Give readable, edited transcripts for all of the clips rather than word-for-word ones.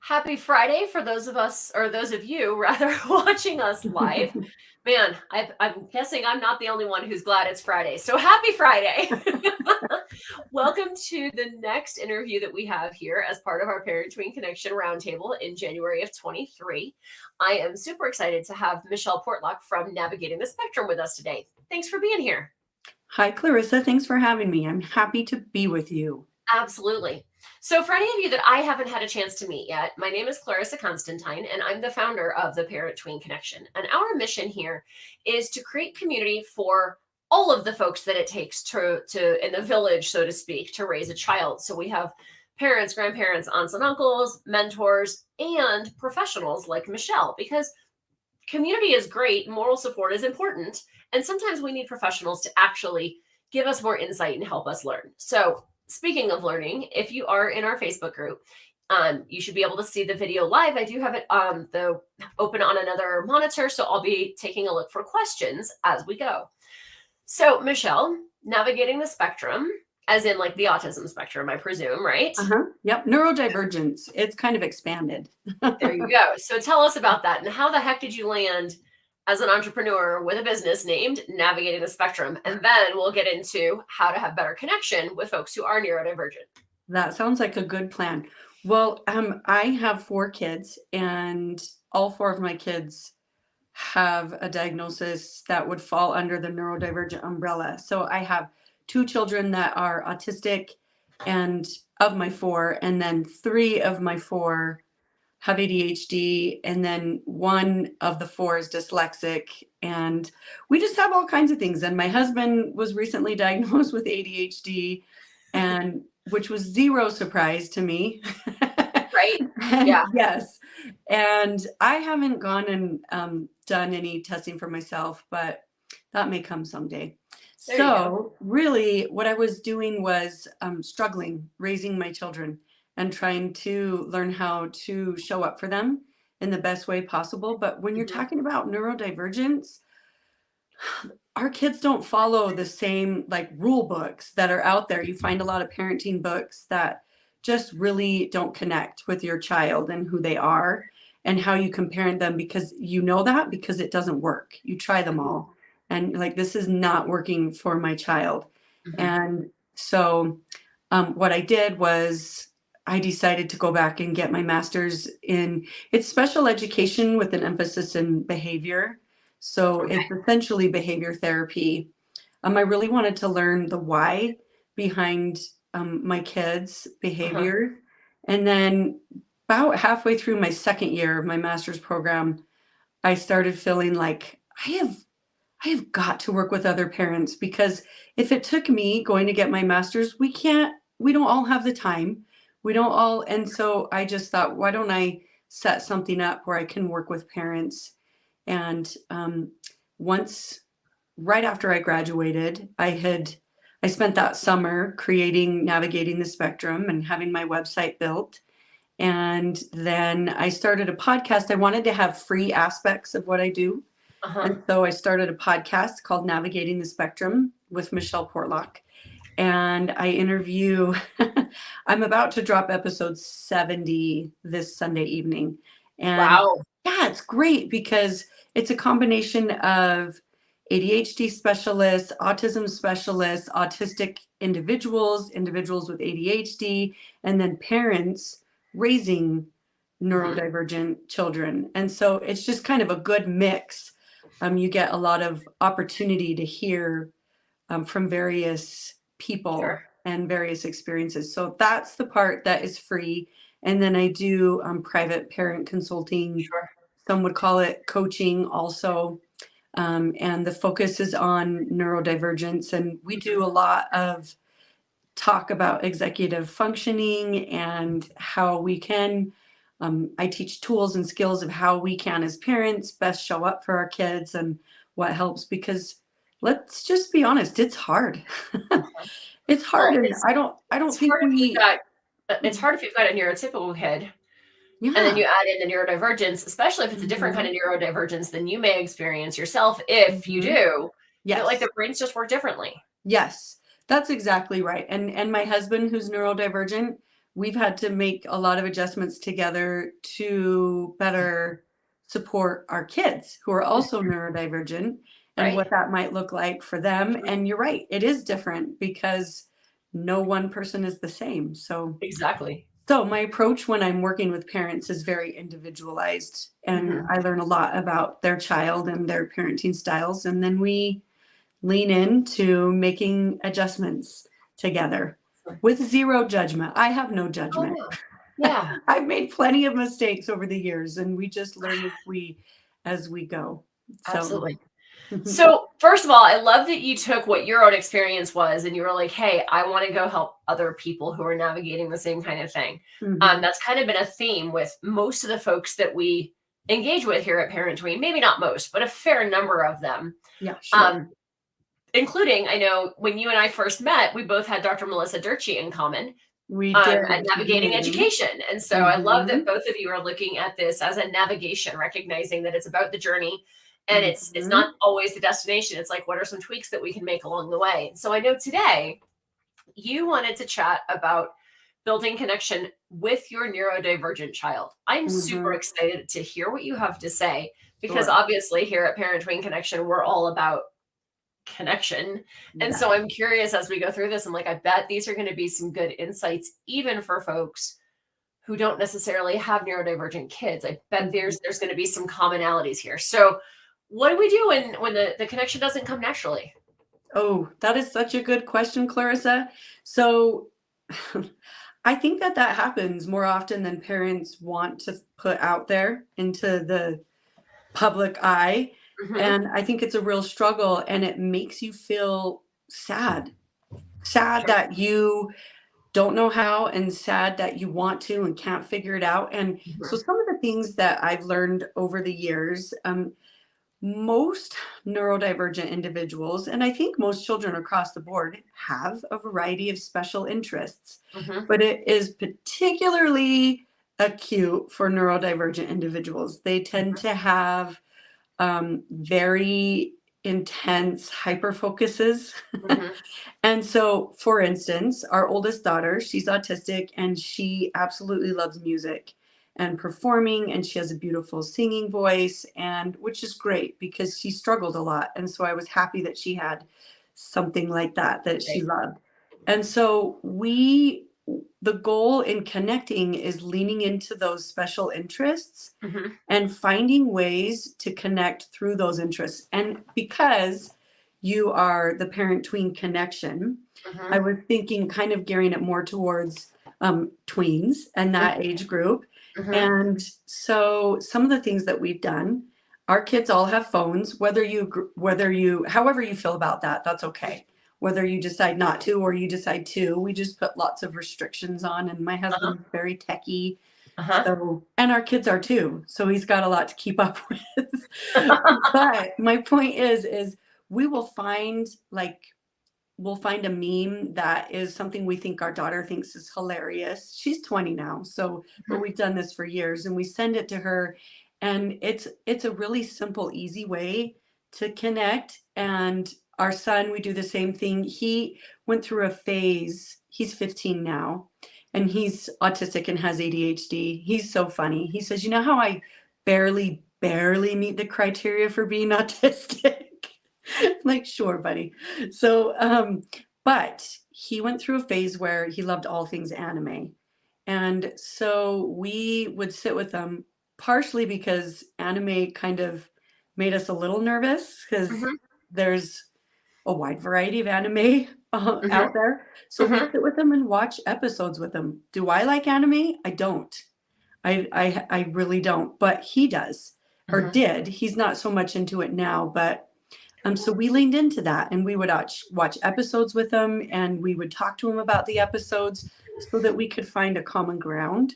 Happy Friday for those of us, or those of you rather, watching us live. Man, I'm guessing I'm not the only one who's glad it's Friday. So happy Friday. Welcome to the next interview that we have here as part of our Parent Tween Connection Roundtable in January of 23. I am super excited to have Michele Portlock from Navigating the Spectrum with us today. Thanks for being here. Hi, Clarissa. Thanks for having me. I'm happy to be with you. Absolutely. So for any of you that I haven't had a chance to meet yet, my name is Clarissa Constantine, and I'm the founder of the Parent Tween Connection. And our mission here is to create community for all of the folks that it takes to in the village, so to speak, to raise a child. So we have parents, grandparents, aunts and uncles, mentors, and professionals like Michele, because community is great, moral support is important, and sometimes we need professionals to actually give us more insight and help us learn. So speaking of learning, if you are in our Facebook group, you should be able to see the video live. I do have it open on another monitor, so I'll be taking a look for questions as we go. So Michele, navigating the spectrum, as in like the autism spectrum, I presume, right? Yep. Neurodivergence. It's kind of expanded. There you go. So tell us about that, and how the heck did you land as an entrepreneur with a business named Navigating the Spectrum? And then we'll get into how to have better connection with folks who are neurodivergent. That sounds like a good plan. Well, I have 4 kids, and all 4 of my kids have a diagnosis that would fall under the neurodivergent umbrella. So I have 2 children that are autistic, and of my 4, and then 3 of my 4 have ADHD, and then 1 of the 4 is dyslexic, and we just have all kinds of things. And my husband was recently diagnosed with ADHD, and which was zero surprise to me. Right? Yeah. Yes. And I haven't gone and done any testing for myself, but that may come someday. So really what I was doing was struggling raising my children and trying to learn how to show up for them in the best way possible. But when you're talking about neurodivergence, our kids don't follow the same like rule books that are out there. You find a lot of parenting books that just really don't connect with your child and who they are and how you can parent them, because you know that because it doesn't work. You try them all and like, this is not working for my child. And so what I did was I decided to go back and get my master's in it's special education with an emphasis in behavior. So it's essentially behavior therapy. I really wanted to learn the why behind my kids' behavior. And then about halfway through my second year of my master's program, I started feeling like I have got to work with other parents, because if it took me going to get my master's, we don't all have the time. We don't all. And so I just thought, why don't I set something up where I can work with parents? And right after I graduated, I spent that summer creating Navigating the Spectrum and having my website built. And then I started a podcast. I wanted to have free aspects of what I do. And so I started a podcast called Navigating the Spectrum with Michele Portlock. And I interview, I'm about to drop episode 70 this Sunday evening. And yeah, it's great because it's a combination of ADHD specialists, autism specialists, autistic individuals with ADHD, and then parents raising neurodivergent children. And so it's just kind of a good mix. You get a lot of opportunity to hear from various people and various experiences. So that's the part that is free. And then I do private parent consulting. Some would call it coaching also. And the focus is on neurodivergence. And we do a lot of talk about executive functioning and how we can, I teach tools and skills of how we can as parents best show up for our kids and what helps, because let's just be honest, it's hard. It's hard. Well, and I don't think it's hard if you've got a neurotypical kid. Yeah. And then you add in the neurodivergence, especially if it's a different kind of neurodivergence than you may experience yourself. If you do, like the brains just work differently. Yes, that's exactly right. And my husband, who's neurodivergent, we've had to make a lot of adjustments together to better support our kids who are also neurodivergent and Right. what that might look like for them. And you're right, it is different because no one person is the same. Exactly. So my approach when I'm working with parents is very individualized, and Mhm. I learn a lot about their child and their parenting styles, and then we lean into making adjustments together with zero judgment. I have no Oh, judgment. yeah. Yeah, I've made plenty of mistakes over the years, and we just learn as we go. So absolutely. So, first of all, I love that you took what your own experience was and you were like, hey, I want to go help other people who are navigating the same kind of thing. mhm. That's kind of been a theme with most of the folks that we engage with here at Parent Tween. Maybe not most, but a fair number of them. Yeah, sure. Um, Including, I know when you and I first met, we both had Dr. Melissa Durchie in common We at did. navigating Mhm. education. And so I love that Mhm. both of you are looking at this as a navigation, recognizing that it's about the journey and it's not Mhm. always the destination. It's like, what are some tweaks that we can make along the way? So I know today you wanted to chat about building connection with your neurodivergent child. I'm super Mhm. excited to hear what you have to say because Sure. obviously here at Parent Tween Connection, we're all about connection. And Yeah. so I'm curious as we go through this, I'm like, I bet these are going to be some good insights, even for folks who don't necessarily have neurodivergent kids. I bet Mhm. there's going to be some commonalities here. So what do we do when the connection doesn't come naturally? Oh, that is such a good question, Clarissa. So I think that that happens more often than parents want to put out there into the public eye. Hmm. And I think it's a real struggle, and it makes you feel sad. Sad Sure. that you don't know how, and sad that you want to and can't figure it out. And so Hmm. some of the things that I've learned over the years, most neurodivergent individuals, and I think most children across the board, have a variety of special interests, Hmm. but it is particularly acute for neurodivergent individuals. They tend to have very intense hyper focuses. Hmm. And so, for instance, our oldest daughter, she's autistic and she absolutely loves music and performing, and she has a beautiful singing voice, and which is great because she struggled a lot. And so I was happy that she had something like that that she Right. loved. And so the goal in connecting is leaning into those special interests Hmm. and finding ways to connect through those interests. And because you are the parent tween connection, I Hmm. was thinking kind of gearing it more towards tweens and that age group. Hmm. And so some of the things that we've done, our kids all have phones, however you feel about that, that's okay. Whether you decide not to or you decide to, we just put lots of restrictions on. And my Uh-huh. husband's very techie, Uh-huh. so, and our kids are too. So he's got a lot to keep up with. But my point is we will we'll find a meme that is something we think our daughter thinks is hilarious. She's 20 now. So, but we've done this for years, and we send it to her, and it's a really simple, easy way to connect. And our son, we do the same thing. He went through a phase. He's 15 now, and he's autistic and has ADHD. He's so funny. He says, "You know how I barely meet the criteria for being autistic?" Like, sure, buddy. So, but he went through a phase where he loved all things anime. And so we would sit with them, partially because anime kind of made us a little nervous because Hmm. there's a wide variety of anime Hmm. out there. So we Hmm. sit with them and watch episodes with them. Do I like anime? I don't. I really don't, but he does or Hmm. did. He's not so much into it now, but so we leaned into that, and we would watch episodes with them, and we would talk to him about the episodes so that we could find a common ground.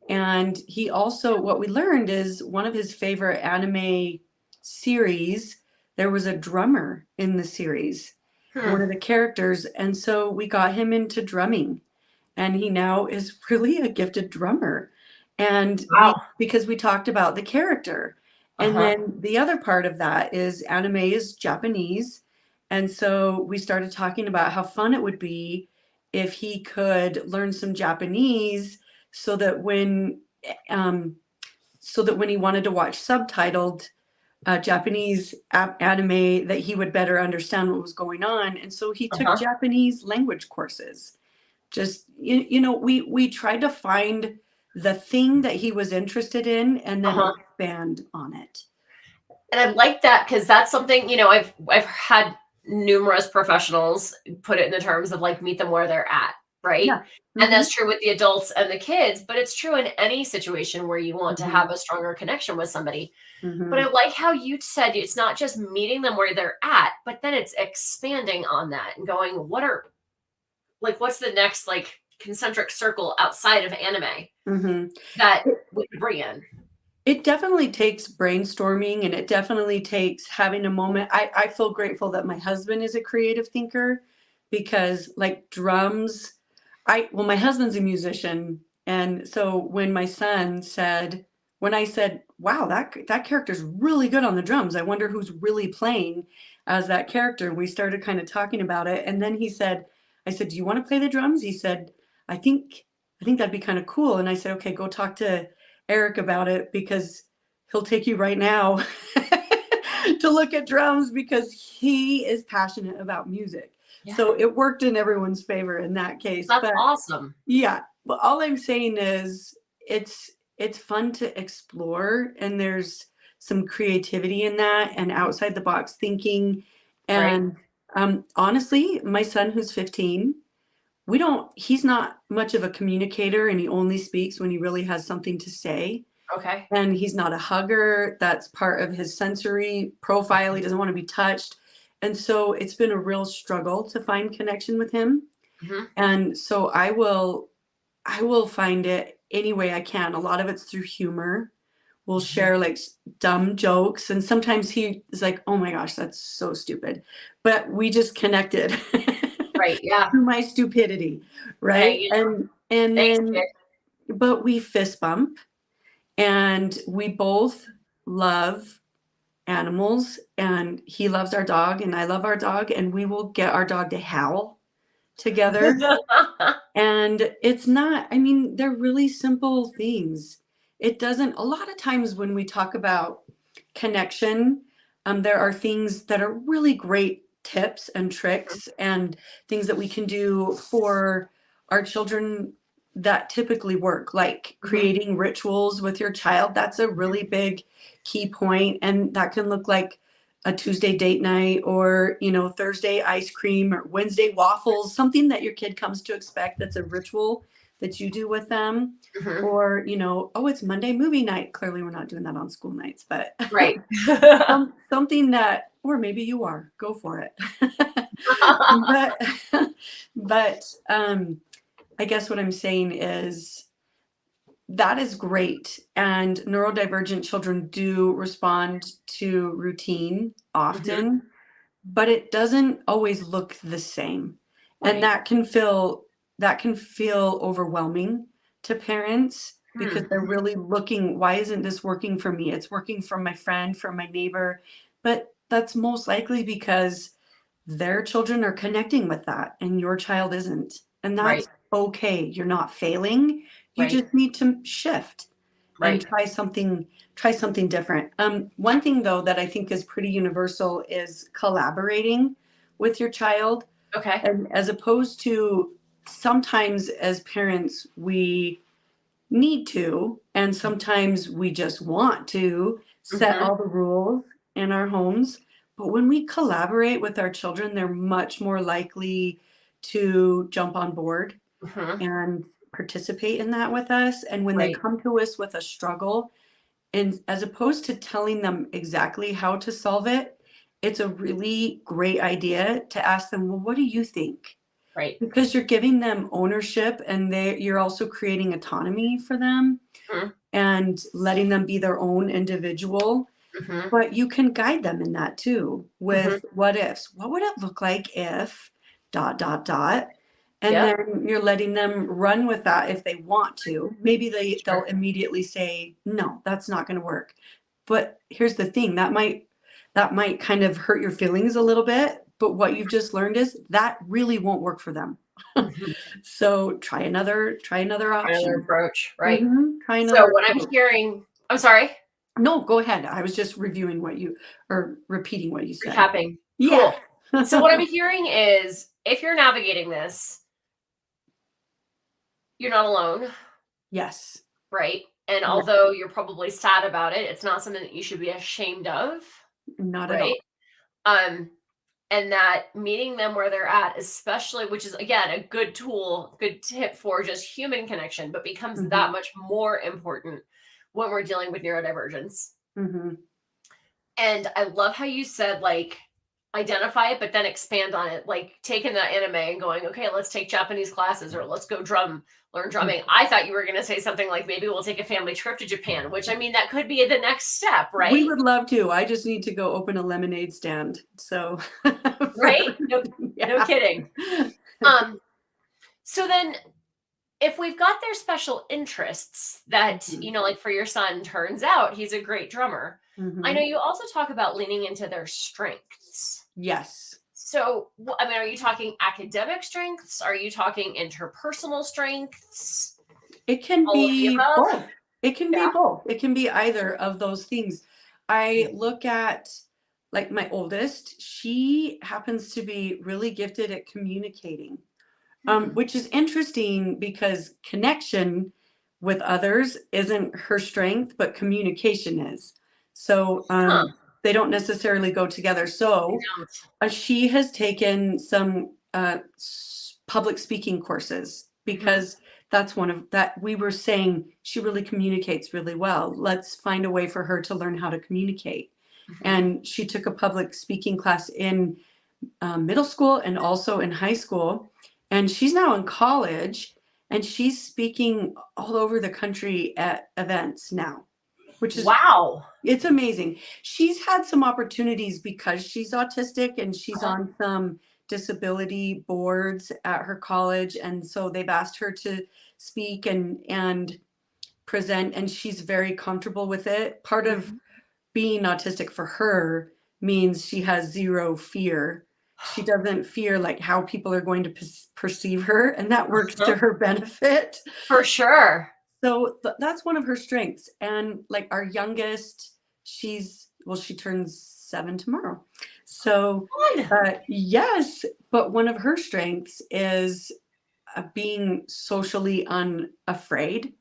And he also, what we learned is one of his favorite anime series, there was a drummer in the series, one Hmm. of the characters. And so we got him into drumming, and he now is really a gifted drummer. And Wow. because we talked about the character. And Uh-huh. then the other part of that is anime is Japanese. And so we started talking about how fun it would be if he could learn some Japanese so that when he wanted to watch subtitled Japanese anime, that he would better understand what was going on. And so he took Uh-huh. Japanese language courses. Just, we tried to find the thing that he was interested in and then Uh-huh. expand on it. And I like that because that's something, I've had numerous professionals put it in the terms of like meet them where they're at, right? Yeah. And Hmm. that's true with the adults and the kids, but it's true in any situation where you want to Hmm. have a stronger connection with somebody. But Hmm. I like how you said it's not just meeting them where they're at, but then it's expanding on that and going, what's the next like concentric circle outside of anime Hmm. that we could bring in? It definitely takes brainstorming, and it definitely takes having a moment. I feel grateful that my husband is a creative thinker, because like drums, my husband's a musician. And so when I said, wow, that character's really good on the drums. I wonder who's really playing as that character. We started kind of talking about it. And then I said, do you want to play the drums? He said, I think, I think that'd be kind of cool. And I said, okay, go talk to Eric about it, because he'll take you right now to look at drums, because he is passionate about music. Yeah, So it worked in everyone's favor in that case. that's But awesome. yeah, but all I'm saying is it's fun to explore, and there's some creativity in that and outside the box thinking. Right. And honestly, my son, who's 15, he's not much of a communicator, and he only speaks when he really has something to say. Okay. And he's not a hugger. That's part of his sensory profile. He doesn't want to be touched. And so it's been a real struggle to find connection with him. Hmm. And so I will find it any way I can. A lot of it's through humor. We'll Hmm. share like dumb jokes, and sometimes he is like, "Oh my gosh, that's so stupid," but we just connected Right. Yeah. through my stupidity, Hey, right? And thanks, then, kid. but we fist bump, and we both love animals, and he loves our dog, and I love our dog, and we will get our dog to howl together. And it's not, I mean, they're really simple things. It doesn't, a lot of times when we talk about connection, there are things that are really great tips and tricks and things that we can do for our children that typically work, like Hmm. creating rituals with your child. That's a really big key point, and that can look like a Tuesday date night, or Thursday ice cream, or Wednesday waffles, something that your kid comes to expect, that's a ritual that you do with them. Hmm. Or oh, it's Monday movie night. Clearly we're not doing that on school nights, but Right. something that, or maybe you are, go for it. but I guess what I'm saying is that is great. And neurodivergent children do respond to routine Hmm. often, but it doesn't always look the same. And Right. that can feel overwhelming to parents, because Hmm. they're really looking, why isn't this working for me? It's working for my friend, for my neighbor. But that's most likely because their children are connecting with that and your child isn't. And Right. that's okay. You're not failing. You Right. just need to shift and Right. try something different. One thing though that I think is pretty universal is collaborating with your child, Okay. and as opposed to, sometimes as parents we need to, and sometimes we just want to set Hmm. all the rules in our homes. But when we collaborate with our children, they're much more likely to jump on board Hmm. and participate in that with us. And when they Right. come to us with a struggle, and as opposed to telling them exactly how to solve it, it's a really great idea to ask them, well, what do you think? Right. Because you're giving them ownership, and you're also creating autonomy for them Hmm. and letting them be their own individual. Hmm. But you can guide them in that too, Hmm. with what ifs. What would it look like if dot dot dot? And Yep. then you're letting them run with that if they want to. Maybe they'll Sure. immediately say, no, that's not going to work. But here's the thing, that might kind of hurt your feelings a little bit. But what you've just learned is that really won't work for them. Mhm. So try another Another option. approach, right? Try So another when I'm approach. hearing, I'm sorry, No, go ahead. I was just reviewing what you or repeating what you said. recapping. Yeah. Cool. So what I'm hearing is if you're navigating this, you're not alone, Yes. right? And Yeah. although you're probably sad about it, it's not something that you should be ashamed of, Not at right? all. Um, and that meeting them where they're at, especially, which is again a good tool, good tip for just human connection, but becomes Mhm. that much more important when we're dealing with neurodivergence. Mhm. And I love how you said, like, identify it, but then expand on it. Like taking that anime and going, okay, let's take Japanese classes or let's go learn drumming. I thought you were going to say something like maybe we'll take a family trip to Japan, which I mean, that could be the next step, We right? would love to. I just need to go open a lemonade stand. So Right? No, no yeah. kidding. Um, so then if we've got their special interests that, Mhm. like for your son, turns out he's a great drummer. I know Mhm. you also talk about leaning into their strengths. Yes. So, I mean, are you talking academic strengths? Are you talking interpersonal strengths? It can All of the be above? both. It can be Yeah. both. It can be either of those things. I look at like my oldest, she happens to be really gifted at communicating. Hmm. Which is interesting because connection with others isn't her strength, but communication is. So Huh. they don't necessarily go together. I So don't. she has taken some public speaking courses Mhm, because that's one of that we were saying she really communicates really well. Let's find a way for her to learn how to communicate. mhm. And she took a public speaking class in middle school and also in high school. And she's now in college and she's speaking all over the country at events now, which is Wow. it's amazing. She's had some opportunities because she's autistic and she's Uh-huh. on some disability boards at her college. And so they've asked her to speak and present, and she's very comfortable with it. Part of Mhm. being autistic for her means she has zero fear. She doesn't fear like how people are going to perceive her, and that works Uh-huh. to her benefit. For sure. So that's one of her strengths. And like our youngest, she turns 7 tomorrow. So, Good. yes, but one of her strengths is being socially unafraid.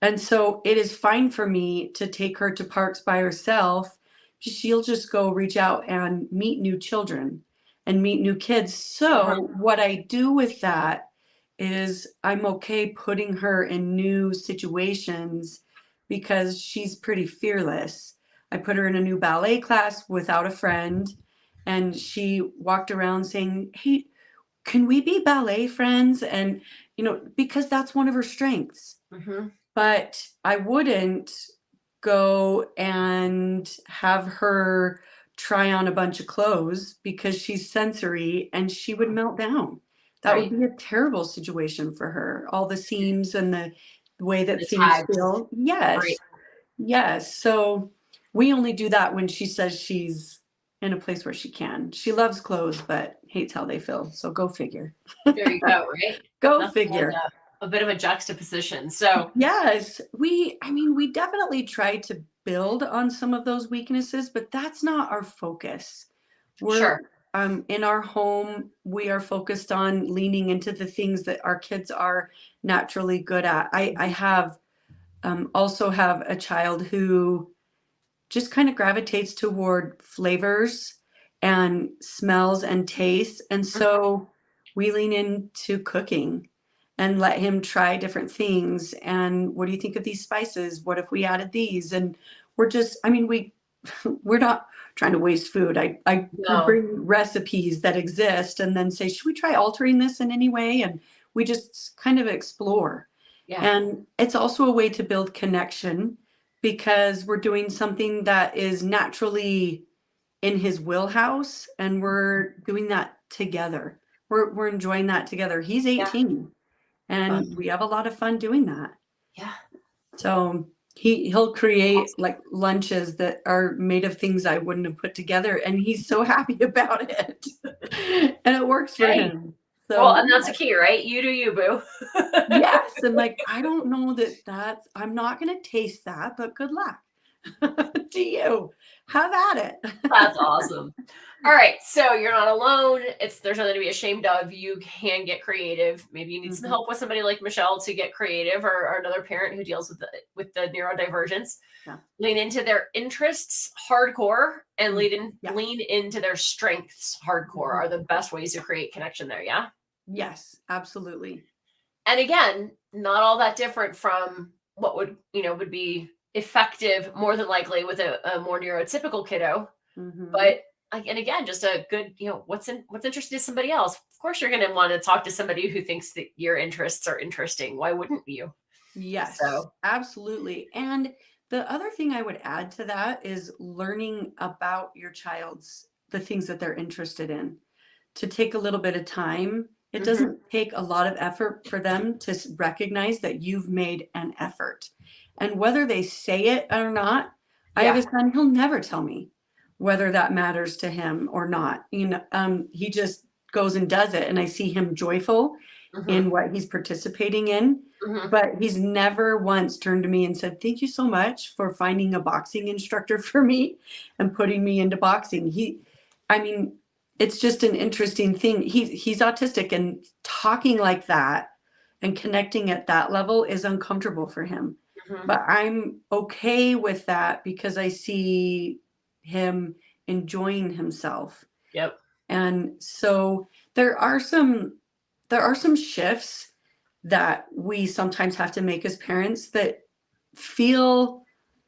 And so it is fine for me to take her to parks by herself. She'll just go reach out and meet new children and meet new kids. Uh-huh. So what I do with that is I'm okay putting her in new situations because she's pretty fearless. I put her in a new ballet class without a friend, and she walked around saying, "Hey, can we be ballet friends?" And because that's one of her strengths. Mhm. But I wouldn't go and have her try on a bunch of clothes because she's sensory and she would melt down. That would Right. be a terrible situation for her. All the seams and the way that The things tags. feel. Yes. Right. Yes. So we only do that when she says she's in a place where she can. She loves clothes, but hates how they feel. So go figure. There you go, right? Go Nothing like figure. a bit of a juxtaposition. So, Yes, we definitely try to build on some of those weaknesses, but that's not our focus. We're sure. in our home, we are focused on leaning into the things that our kids are naturally good at. I Mhm. have also have a child who just kind of gravitates toward flavors and smells and tastes. And Mhm. so we lean into cooking and let him try different things. And what do you think of these spices? What if we added these? And we're not trying to waste food. I will No. bring recipes that exist and then say, should we try altering this in any way? And we just kind of explore. Yeah. And it's also a way to build connection because we're doing something that is naturally in his wheelhouse and we're doing that together. We're enjoying that together. He's Yeah. 18 and Fun. we have a lot of fun doing that. Yeah. So he'll create Awesome. like lunches that are made of things I wouldn't have put together and he's so happy about it. And it works for Hey, him. Well, So and that's the key, right? You do you, boo. yes, and like, I don't know I'm not gonna taste that, but good luck to you. Have at it. That's awesome. All right, so you're not alone. There's nothing to be ashamed of. You can get creative. Maybe you need some Mhm. help with somebody like Michelle to get creative, or another parent who deals with the neurodivergence. Yeah. Lean into their interests hardcore and Mm. Yeah. lean into their strengths hardcore Mhm. are the best ways to create connection there. Yeah. Yes, absolutely. And again, not all that different from what would be effective more than likely with a more neurotypical kiddo. Mhm. But and again, just a good, what's interesting to somebody else. Of course, you're going to want to talk to somebody who thinks that your interests are interesting. Why wouldn't you? Yes, So, absolutely. And the other thing I would add to that is learning about your child's the things that they're interested in. To take a little bit of time. It mhm, doesn't take a lot of effort for them to recognize that you've made an effort. And whether they say it or not, I have a yeah, son, he'll never tell me whether that matters to him or not. He just goes and does it. And I see him joyful mhm, in what he's participating in. mhm, But he's never once turned to me and said, "Thank you so much for finding a boxing instructor for me and putting me into boxing." I mean, it's just an interesting thing. He's autistic, and talking like that and connecting at that level is uncomfortable for him. mhm. But I'm okay with that because I see him enjoying himself. Yep. And so there are some shifts that we sometimes have to make as parents that feel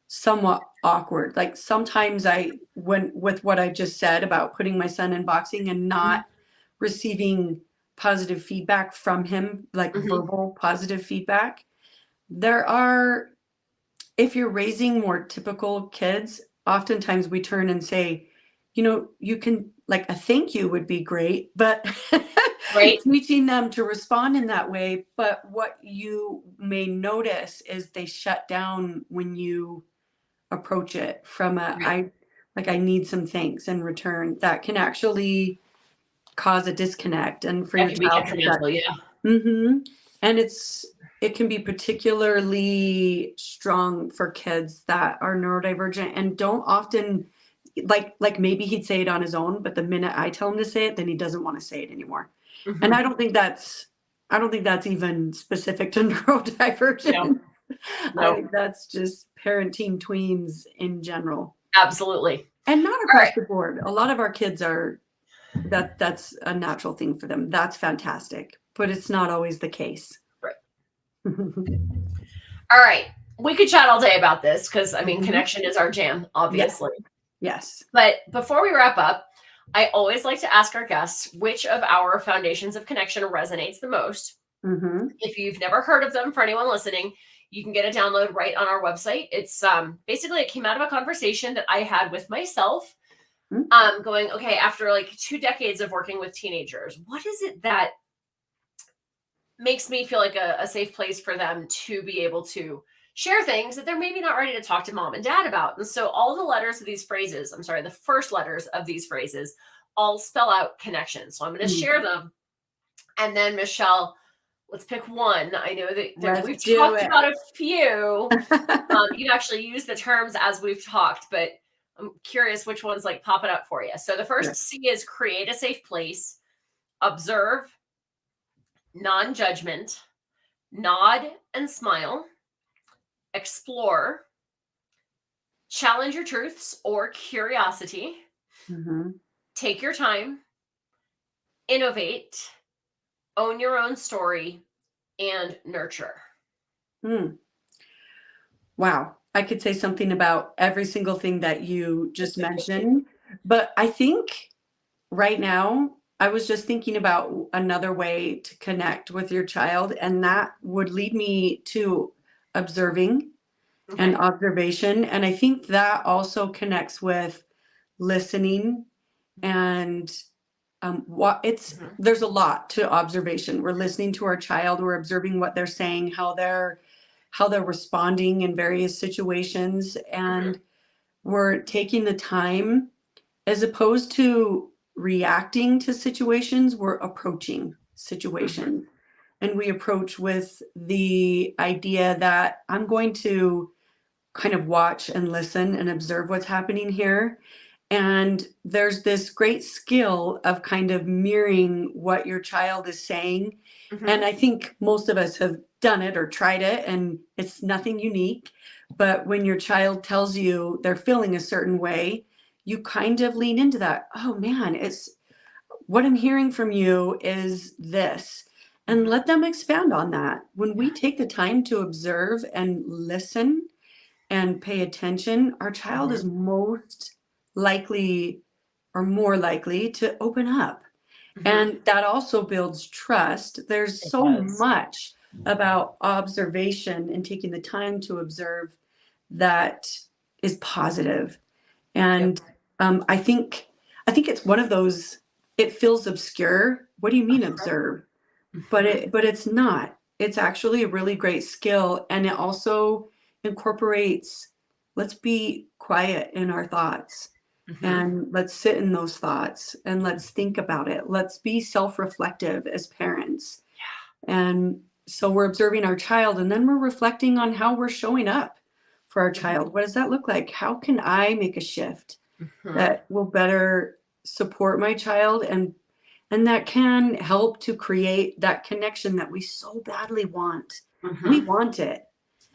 somewhat awkward. Like sometimes when with what I just said about putting my son in boxing and Mhm, not receiving positive feedback from him, like mhm. verbal positive feedback, there are, if you're raising more typical kids, oftentimes we turn and say, you can, like, a thank you would be great, but Right. teaching them to respond in that way. But what you may notice is they shut down when you approach it from Right. I need some thanks in return. That can actually cause a disconnect and for That your can be child to shut. detrimental. Yeah. Mhm. And it can be particularly strong for kids that are neurodivergent and don't often, like maybe he'd say it on his own, but the minute I tell him to say it, then he doesn't want to say it anymore. And Mhm. I don't think that's even specific to No. neurodivergent. I No. think that's just parenting tweens in general. Absolutely. And not All across right. the board. A lot of our kids are that's a natural thing for them. That's fantastic, but it's not always the case. Right. All right. We could chat all day about this because I mean, Mhm. connection is our jam, Yes, obviously. yes. But before we wrap up, I always like to ask our guests which of our foundations of connection resonates the most. Mhm. If you've never heard of them, for anyone listening, you can get a download right on our website. It's basically, it came out of a conversation that I had with myself, Mm. going, okay, after like 2 decades of working with teenagers, what is it that makes me feel like a safe place for them to be able to share things that they're maybe not ready to talk to mom and dad about? And so all the letters of these phrases, I'm sorry, the first letters of these phrases all spell out connection. So I'm going to Mm. share them. And then Michelle, let's pick one. I know that Let's we've do talked it. about a few. You actually use the terms as we've talked, but I'm curious which ones like pop it up for you. So the Sure. first C is create a safe place, observe, non-judgment, nod and smile, explore, challenge your truths or curiosity, Mhm. take your time, innovate, own your own story, and nurture. Mm. Wow. I could say something about every single thing that you just mentioned, but I think right now, I was just thinking about another way to connect with your child, and that would lead me to observing and Okay. observation. And I think that also connects with listening and what it's Mhm. there's a lot to observation. We're listening to our child, we're observing what they're saying, how they're responding in various situations, Mhm. and we're taking the time as opposed to reacting to situations, we're approaching situation. And we approach with the idea that I'm going to kind of watch and listen and observe what's happening here. And there's this great skill of kind of mirroring what your child is saying. And I think most of us have done it or tried it, and it's nothing unique. But when your child tells you they're feeling a certain way, you kind of lean into that. Oh man, it's what I'm hearing from you is this. And let them expand on that. When we take the time to observe and listen and pay attention, our child is most likely or more likely to open up. And that also builds trust. There's It so does. much about observation and taking the time to observe that is positive. And I think it's one of those, it feels obscure. What do you mean observe? But it's not. It's actually a really great skill. And it also incorporates, let's be quiet in our thoughts. And let's sit in those thoughts and let's think about it. Let's be self-reflective as parents. And so we're observing our child, and then we're reflecting on how we're showing up for our child. What does that look like? How can I make a shift that will better support my child and that can help to create that connection that we so badly want. We want it.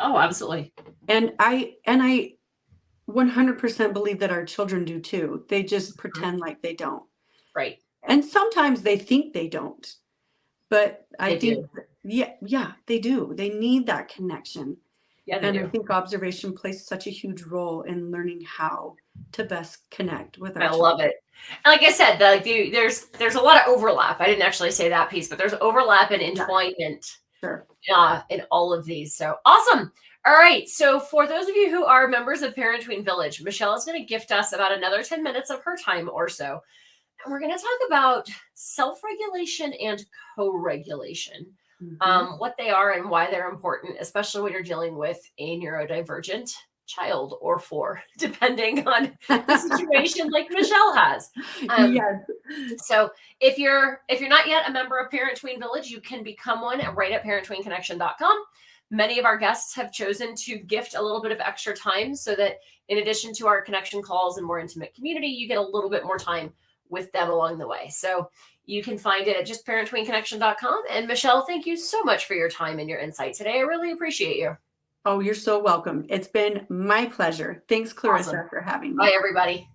Oh, absolutely. And I 100% believe that our children do too. They just pretend like they don't. Right. And sometimes they think they don't. But I They think, do. yeah, they do. They need that connection. Yeah, they And do. I think observation plays such a huge role in learning how to best connect with our I children. love it. And like I said, there's a lot of overlap. I didn't actually say that piece, but there's overlap and entwinement Sure. in all of these. So awesome. All right. So for those of you who are members of Parent Tween Village, Michele is going to gift us about another 10 minutes of her time or so. And we're going to talk about self-regulation and co-regulation, what they are and why they're important, especially when you're dealing with a neurodivergent child or four, depending on the situation like Michele has. Yes. So if you're not yet a member of Parent Tween Village, you can become one right at parenttweenconnection.com. Many of our guests have chosen to gift a little bit of extra time so that in addition to our connection calls and more intimate community, you get a little bit more time with them along the way. So you can find it at just parenttweenconnection.com. And Michele, thank you so much for your time and your insight today. I really appreciate you. Oh, you're so welcome. It's been my pleasure. Thanks, Clarissa, Awesome. for having me. Bye, everybody.